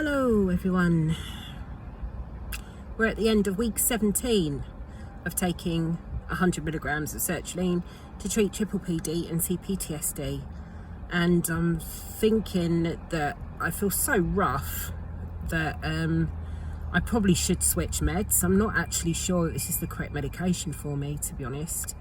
Hello everyone. We're at the end of week 17 of taking 100 milligrams of sertraline to treat PPPD and CPTSD, and I'm thinking that I feel so rough that I probably should switch meds. I'm not actually sure this is the correct medication for me, to be honest.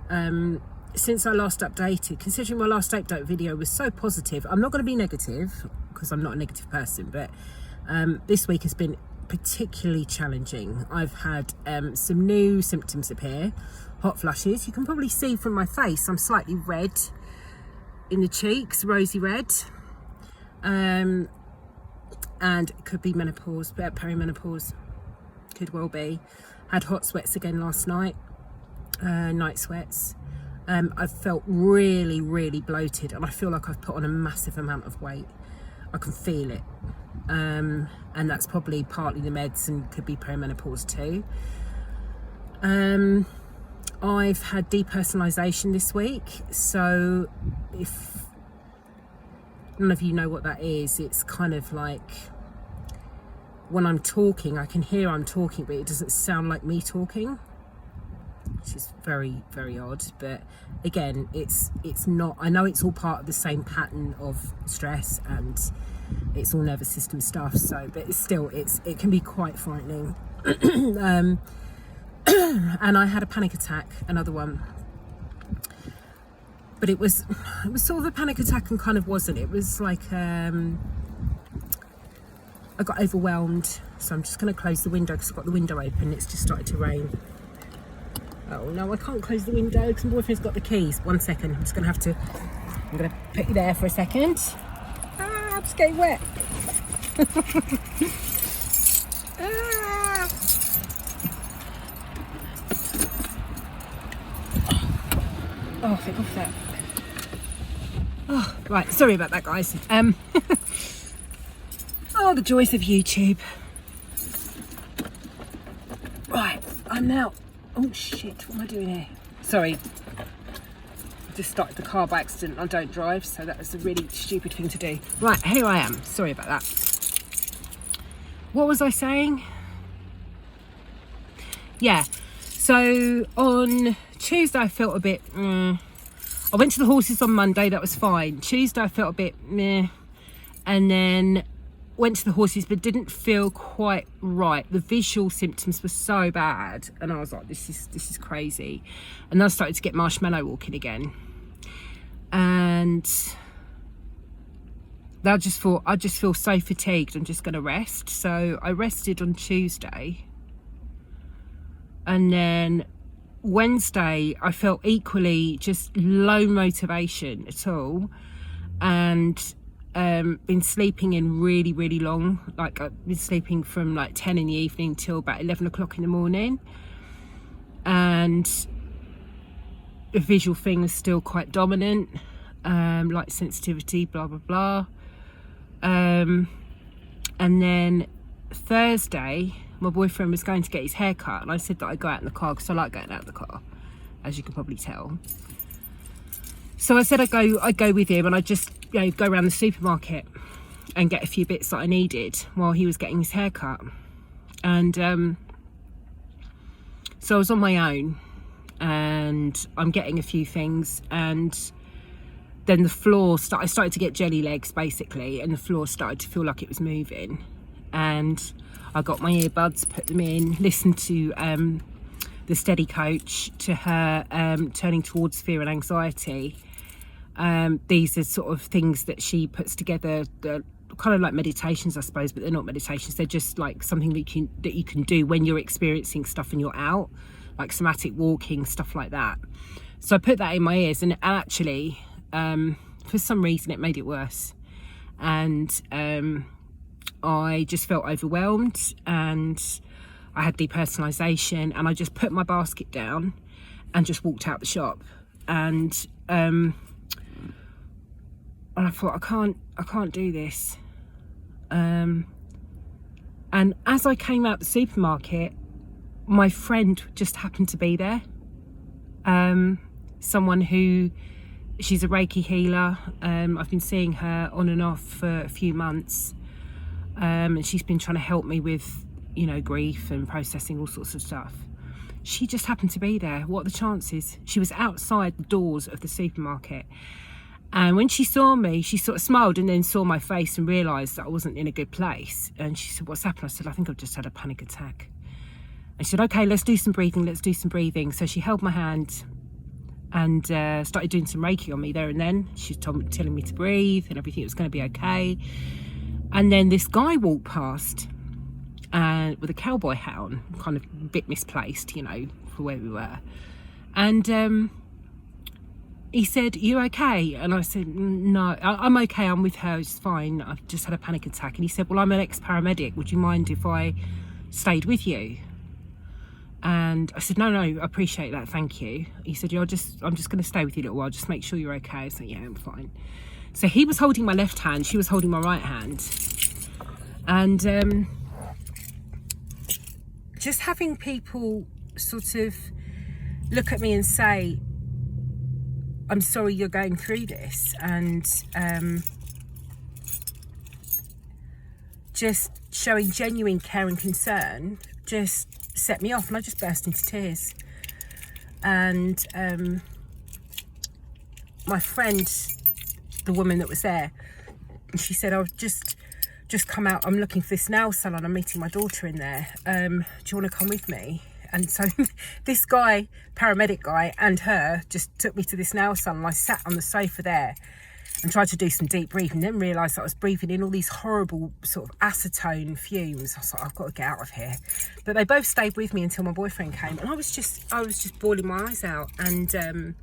Since I last updated, considering my last update video was so positive, I'm not going to be negative because I'm not a negative person, but this week has been particularly challenging. I've had some new symptoms appear, hot flushes. You can probably see from my face I'm slightly red in the cheeks, rosy red, and it could be menopause, but perimenopause could well be. Had hot sweats again last night, night sweats. I've felt really bloated, and I feel like I've put on a massive amount of weight. I can feel it, and that's probably partly the meds and could be perimenopause too. I've had depersonalization this week, so if none of you know what that is, it's kind of like when I'm talking, I can hear I'm talking, but it doesn't sound like me talking, which is very odd. But again, it's not, I know it's all part of the same pattern of stress and it's all nervous system stuff, so but it's still, it can be quite frightening. And I had a panic attack, another one, but it was sort of a panic attack and kind of wasn't. It was like I got overwhelmed, so I'm just going to close the window because I've got the window open. It's just started to rain. Oh no, I can't close the window because my boyfriend's got the keys. 1 second, I'm going to put you there for a second. I'm just getting wet. Oh, think off that. Oh, right, sorry about that, guys. Oh, the joys of YouTube. Right, I'm now. Oh shit, what am I doing here? Sorry, I just started the car by accident. I don't drive, so that was a really stupid thing to do. Right, here I am. Sorry about that. What was I saying? Yeah, so on Tuesday I felt a bit I went to the horses on Monday, that was fine. Tuesday I felt a bit meh, and then went to the horses but didn't feel quite right. The visual symptoms were so bad and I was like, this is crazy. And then I started to get marshmallow walking again, and I just thought, I just feel so fatigued, I'm just going to rest. So I rested on Tuesday, and then Wednesday I felt equally just low motivation at all, and been sleeping in really long. Like I've been sleeping from like 10 in the evening till about 11 o'clock in the morning, and the visual thing was still quite dominant, light sensitivity, blah blah. And then Thursday my boyfriend was going to get his hair cut, and I said that I'd go out in the car because I like going out in the car, as you can probably tell. So I said I'd go with him, and I just, you know, go around the supermarket and get a few bits that I needed while he was getting his hair cut. And so I was on my own, and I'm getting a few things, and then the floor I started to get jelly legs basically, and the floor started to feel like it was moving. And I got my earbuds, put them in, listened to the Steady Coach, to her Turning Towards Fear and Anxiety. These are sort of things that she puts together, kind of like meditations, I suppose, but they're not meditations. They're just like something that you can do when you're experiencing stuff and you're out, like somatic walking, stuff like that. So I put that in my ears, and actually, for some reason, it made it worse. And I just felt overwhelmed, and I had depersonalization, and I just put my basket down and just walked out the shop. And I thought, I can't do this. And as I came out the supermarket, my friend just happened to be there. Someone who, she's a Reiki healer. I've been seeing her on and off for a few months. and she's been trying to help me with, you know, grief and processing all sorts of stuff. She just happened to be there. What are the chances? She was outside the doors of the supermarket, and when she saw me, she sort of smiled and then saw my face and realised that I wasn't in a good place. And she said, "What's happened?" I said, "I think I've just had a panic attack." And she said, "Okay, let's do some breathing. So she held my hand and started doing some Reiki on me there and then. She was telling me to breathe and everything was going to be okay. And then this guy walked past with a cowboy hat on, kind of a bit misplaced, you know, for where we were. And he said, "You okay?" And I said, "No, I'm okay. I'm with her. It's fine. I've just had a panic attack." And he said, "Well, I'm an ex-paramedic. Would you mind if I stayed with you?" And I said, no, I appreciate that, thank you. He said, I'm just going to stay with you a little while, just make sure you're okay. I said, yeah, I'm fine. So he was holding my left hand, she was holding my right hand. And just having people sort of look at me and say, "I'm sorry you're going through this," and just showing genuine care and concern just set me off, and I just burst into tears. And my friend, the woman that was there, she said, "I've just come out, I'm looking for this nail salon, I'm meeting my daughter in there, do you want to come with me?" And so this guy, paramedic guy, and her just took me to this nail salon. I sat on the sofa there and tried to do some deep breathing, then realised that I was breathing in all these horrible sort of acetone fumes. I was like, I've got to get out of here. But they both stayed with me until my boyfriend came, and I was just bawling my eyes out. And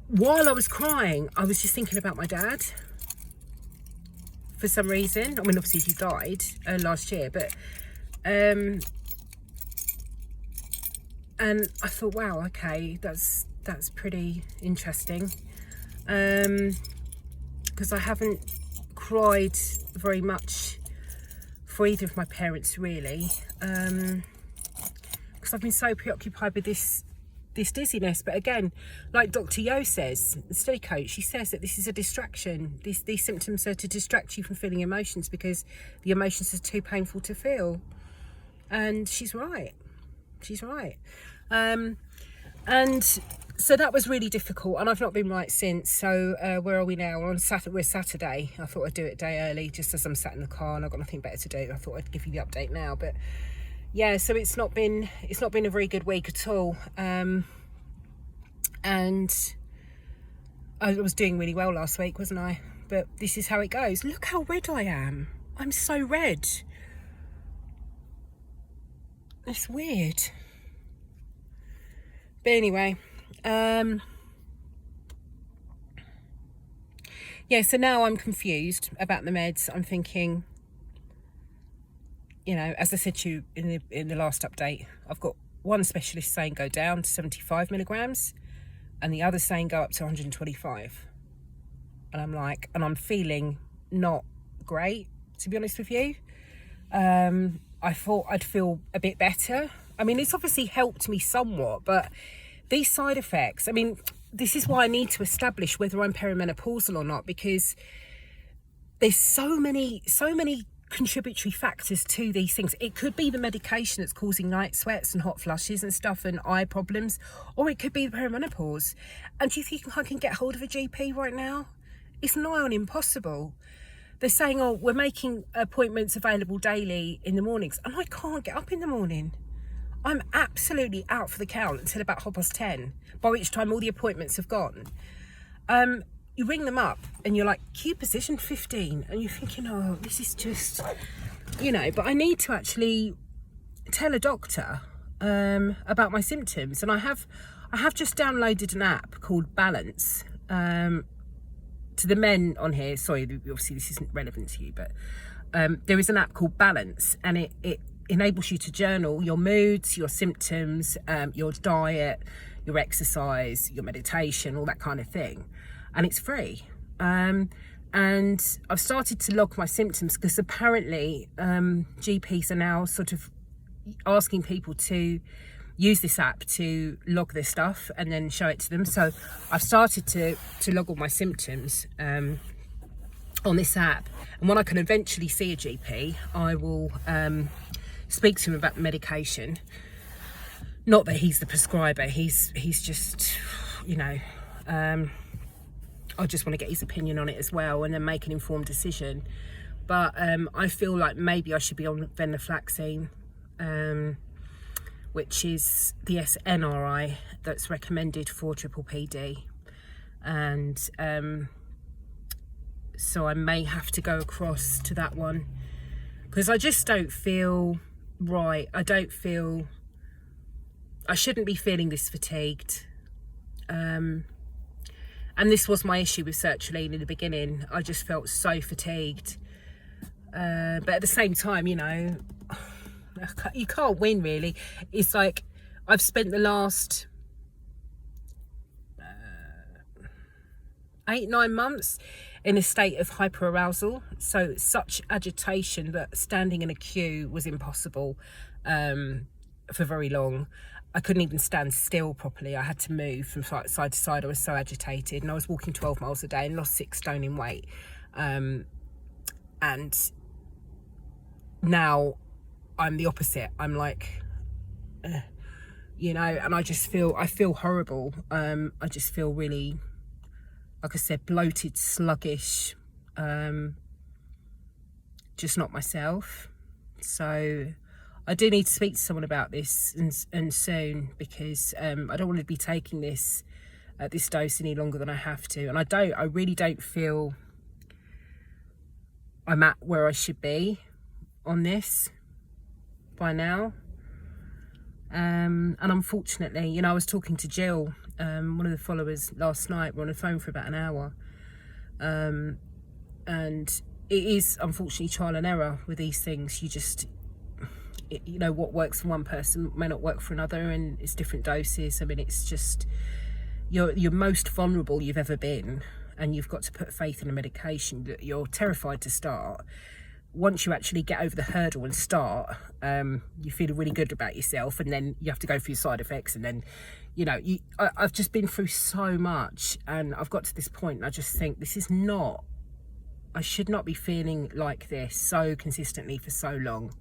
while I was crying, I was just thinking about my dad for some reason. I mean, obviously he died last year, but and I thought, wow, okay, that's pretty interesting. Because I haven't cried very much for either of my parents, really, because I've been so preoccupied with this dizziness. But again, like Dr. Yo says, the study coach, she says that this is a distraction. These symptoms are to distract you from feeling emotions because the emotions are too painful to feel. And she's right. And so that was really difficult, and I've not been right since. So where are we now? We're Saturday. I thought I'd do it a day early, just as I'm sat in the car and I've got nothing better to do. I thought I'd give you the update now. But yeah, so it's not been a very good week at all. And I was doing really well last week, wasn't I? But this is how it goes. Look how red I am. I'm so red. It's weird. But anyway, yeah, so now I'm confused about the meds. I'm thinking, you know, as I said to you in the last update, I've got one specialist saying go down to 75 milligrams and the other saying go up to 125. And I'm like, and I'm feeling not great, to be honest with you. I thought I'd feel a bit better. I mean, it's obviously helped me somewhat, but these side effects, I mean, this is why I need to establish whether I'm perimenopausal or not, because there's so many contributory factors to these things. It could be the medication that's causing night sweats and hot flushes and stuff and eye problems, or it could be the perimenopause. And do you think I can get hold of a GP right now? It's nigh on impossible. They're saying, oh, we're making appointments available daily in the mornings, and I can't get up in the morning. I'm absolutely out for the count until about 10:30, by which time all the appointments have gone. You ring them up and you're like, queue position 15, and you're thinking, oh, this is just, you know, but I need to actually tell a doctor about my symptoms. And I have just downloaded an app called Balance. To the men on here, sorry, obviously this isn't relevant to you, but there is an app called Balance, and it enables you to journal your moods, your symptoms, your diet, your exercise, your meditation, all that kind of thing. And it's free. And I've started to log my symptoms because apparently GPs are now sort of asking people to use this app to log their stuff and then show it to them. So I've started to log all my symptoms. on this app, and when I can eventually see a GP, I will speak to him about the medication. Not that he's the prescriber, he's just, you know, I just want to get his opinion on it as well, and then make an informed decision. But I feel like maybe I should be on venlafaxine, which is the SSRI that's recommended for PPPD, and so I may have to go across to that one, because I just don't feel right. I shouldn't be feeling this fatigued, and this was my issue with sertraline in the beginning. I just felt so fatigued, but at the same time, you know, you can't win really. It's like I've spent the last 8-9 months in a state of hyperarousal, so such agitation that standing in a queue was impossible for very long. I couldn't even stand still properly. I had to move from side to side. I was so agitated, and I was walking 12 miles a day and lost 6 stone in weight. And now I'm the opposite. I'm like, you know, and I feel horrible. I just feel really, like I said, bloated, sluggish, just not myself. So I do need to speak to someone about this and soon, because I don't want to be taking this at this dose any longer than I have to. And I really don't feel I'm at where I should be on this by now. And unfortunately, you know, I was talking to Jill, one of the followers, last night. We're on the phone for about an hour, and it is unfortunately trial and error with these things. You know, what works for one person may not work for another, and it's different doses. I mean, it's just, you're most vulnerable you've ever been, and you've got to put faith in a medication that you're terrified to start. Once you actually get over the hurdle and start, you feel really good about yourself, and then you have to go through side effects, and then, you know, I've just been through so much, and I've got to this point, and I just think I should not be feeling like this so consistently for so long.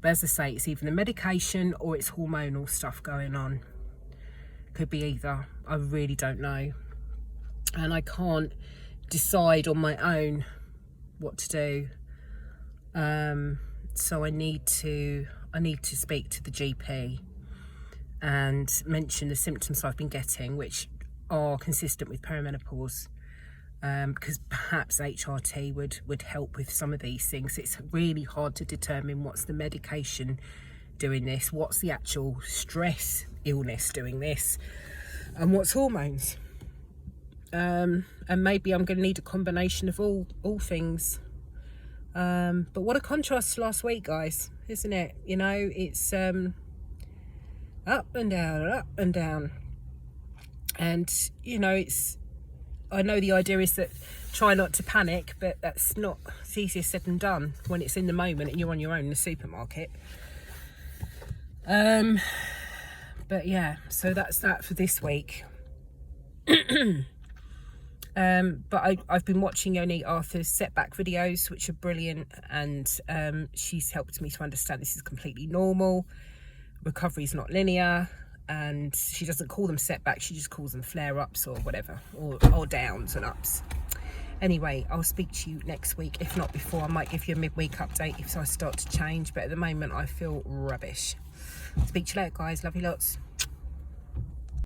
But as I say, it's either the medication or it's hormonal stuff going on. Could be either. I really don't know, and I can't decide on my own what to do. So I need to speak to the GP and mention the symptoms I've been getting, which are consistent with perimenopause, because perhaps HRT would help with some of these things. It's really hard to determine what's the medication doing this, what's the actual stress illness doing this, and what's hormones. And maybe I'm going to need a combination of all things. But what a contrast to last week, guys, isn't it? You know, it's up and down, and you know, I know the idea is that try not to panic, but it's easier said than done when it's in the moment and you're on your own in the supermarket. But yeah, so that's that for this week. But I've been watching Yoni Arthur's setback videos, which are brilliant, and she's helped me to understand this is completely normal. Recovery is not linear, and she doesn't call them setbacks, she just calls them flare-ups or whatever, or downs and ups. Anyway, I'll speak to you next week, if not before. I might give you a midweek update if I start to change, but at the moment I feel rubbish. Speak to you later, guys. Love you lots.